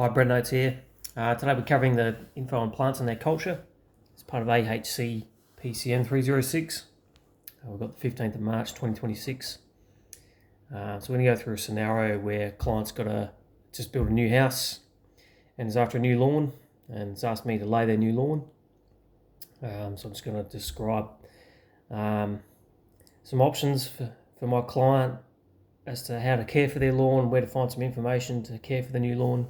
Hi, Brett Notes here. Today we're covering the info on plants and their culture. It's part of AHC PCN 306. We've got the 15th of March 2026. So we're going to go through a scenario where a client's got to just build a new house and is after a new lawn and has asked me to lay their new lawn. So I'm just going to describe some options for my client as to how to care for their lawn, where to find some information to care for the new lawn.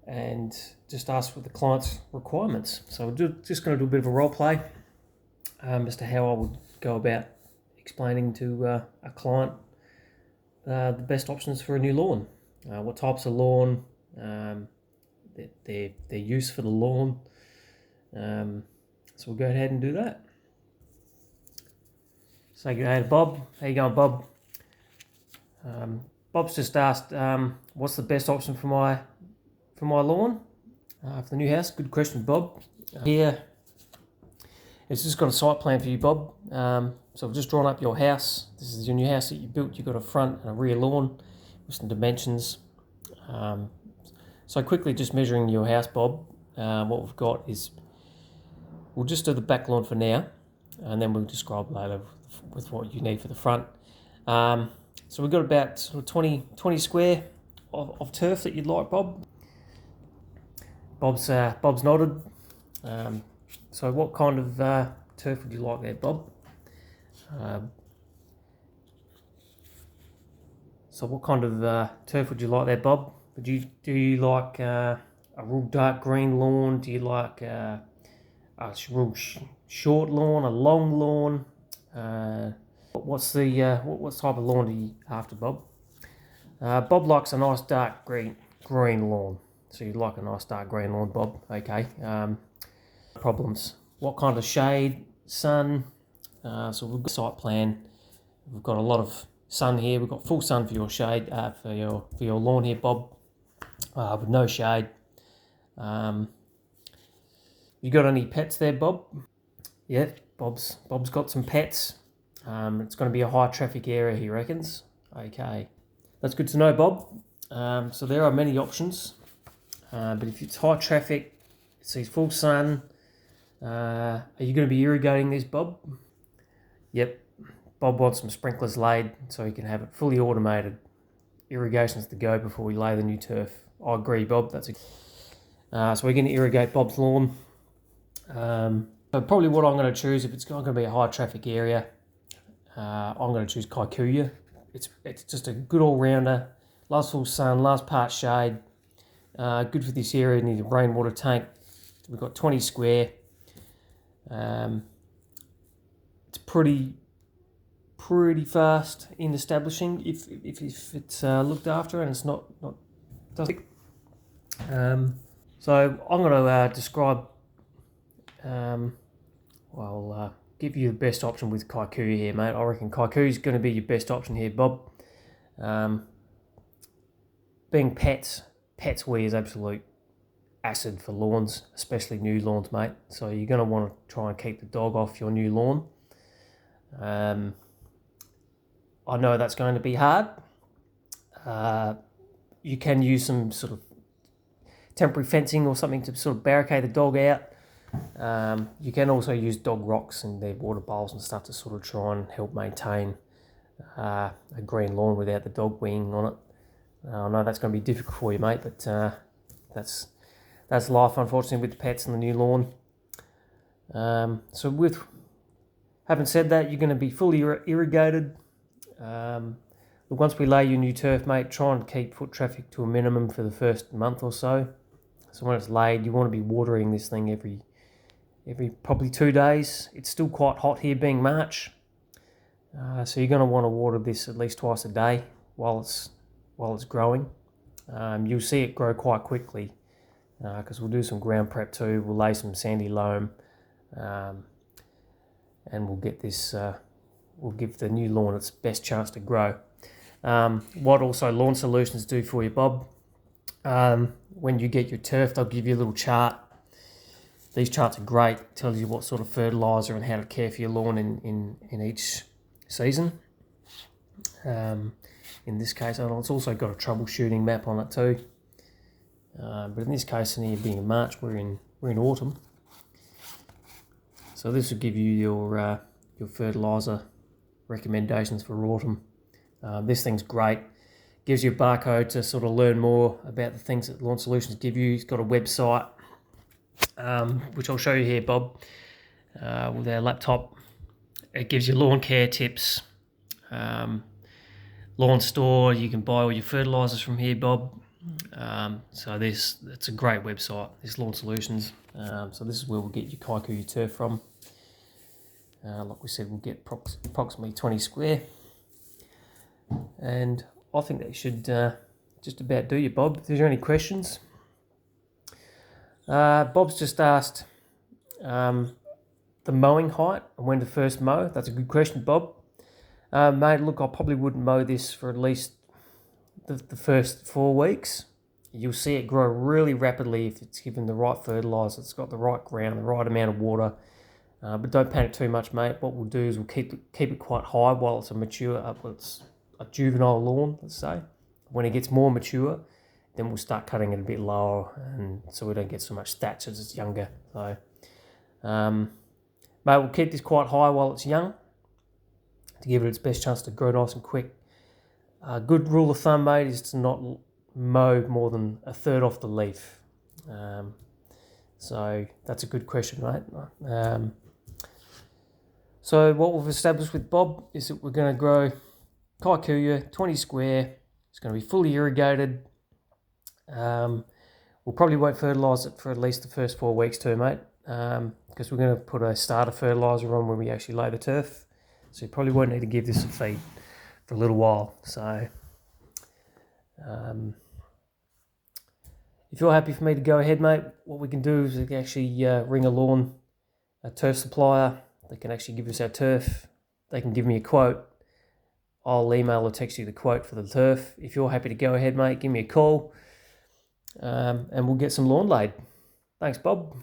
And just ask for the client's requirements. So we're just going to do a bit of a role play as to how I would go about explaining to a client the best options for a new lawn, what types of lawn, their use for the lawn. So we'll go ahead and do that. Say good day to Bob. How you going, Bob? Bob's just asked, what's the best option for my lawn for the new house? Good question, Bob. Here, it's just got a site plan for you, Bob. So I've just drawn up your house. This is your new house that you built. You've got a front and a rear lawn with some dimensions. So quickly, just measuring your house, Bob. What we've got is, we'll just do the back lawn for now, and then we'll describe later with what you need for the front. So we've got about sort of 20 square of turf that you'd like, Bob. Bob's nodded. So what kind of turf would you like there, Bob? So what kind of turf would you like there, Bob? Do you like a real dark green lawn? Do you like a real short lawn, a long lawn? What type of lawn are you after, Bob? Bob likes a nice dark green lawn. So you'd like a nice dark green lawn, Bob. Okay. Problems. What kind of shade, sun? So we've got a site plan. We've got a lot of sun here. We've got full sun for your shade, for your lawn here, Bob, with no shade. You got any pets there, Bob? Yeah, Bob's got some pets. It's going to be a high traffic area, he reckons. Okay, that's good to know, Bob. So there are many options, but if it's high traffic, it sees full sun. Are you going to be irrigating this, Bob? Yep. Bob wants some sprinklers laid so he can have it fully automated. Irrigation's the go before we lay the new turf. I agree, Bob. So we're going to irrigate Bob's lawn. So probably what I'm going to choose, if it's not going to be a high traffic area, I'm going to choose Kikuyu. It's just a good all-rounder. Loves full sun, loves part shade. Good for this area near the rainwater tank. We've got 20 square. It's pretty fast in establishing if it's looked after and it's not doesn't. So I'm going to describe. Give you the best option with Kikuyu here, mate. I reckon Kikuyu is going to be your best option here, Bob. Being pets weed is absolute acid for lawns, especially new lawns, mate. So you're going to want to try and keep the dog off your new lawn. I know that's going to be hard. You can use some sort of temporary fencing or something to sort of barricade the dog out. You can also use dog rocks and their water bowls and stuff to sort of try and help maintain a green lawn without the dog weeing on it. I know that's going to be difficult for you, mate, but that's life, unfortunately, with the pets and the new lawn. So with having said that, you're going to be fully irrigated. Once we lay your new turf, mate, try and keep foot traffic to a minimum for the first month or so. So when it's laid, you want to be watering this thing every probably 2 days. It's still quite hot here, being March, so you're going to want to water this at least twice a day while it's growing. You'll see it grow quite quickly because we'll do some ground prep too. We'll lay some sandy loam, and we'll get this. We'll give the new lawn its best chance to grow. What also Lawn Solutions do for you, Bob? When you get your turf, they'll give you a little chart. These charts are great. It tells you what sort of fertiliser and how to care for your lawn in each season. in this case. And it's also got a troubleshooting map on it too. But in this case, in here being in March, we're in autumn. So this will give you your fertiliser recommendations for autumn. This thing's great. Gives you a barcode to sort of learn more about the things that Lawn Solutions give you. It's got a website, which I'll show you here, Bob, with our laptop. It gives you lawn care tips, lawn store. You can buy all your fertilisers from here, Bob. So it's a great website, this Lawn Solutions. So this is where we'll get your Kikuyu turf from. Like we said, we'll get approximately 20 square. And I think that should just about do you, Bob. If there's any questions. Bob's just asked the mowing height and when to first mow. That's a good question, Bob. Mate, look, I probably wouldn't mow this for at least the first 4 weeks. You'll see it grow really rapidly if it's given the right fertiliser, it's got the right ground, the right amount of water. But don't panic too much, mate. What we'll do is we'll keep it quite high while it's a juvenile lawn, let's say. When it gets more mature, then we'll start cutting it a bit lower, and so we don't get so much thatch as it's younger. So, mate, we'll keep this quite high while it's young to give it its best chance to grow nice and quick. A good rule of thumb, mate, is to not mow more than a third off the leaf. So that's a good question, mate. So what we've established with Bob is that we're going to grow Kikuyu 20 square. It's going to be fully irrigated. We'll probably won't fertilise it for at least the first 4 weeks too, mate, because we're going to put a starter fertiliser on when we actually lay the turf. So you probably won't need to give this a feed for a little while. So if you're happy for me to go ahead, mate, what we can do is we can actually ring a turf supplier. They can actually give us our turf. They can give me a quote. I'll email or text you the quote for the turf. If you're happy to go ahead, mate, give me a call, and we'll get some lawn laid. Thanks, Bob.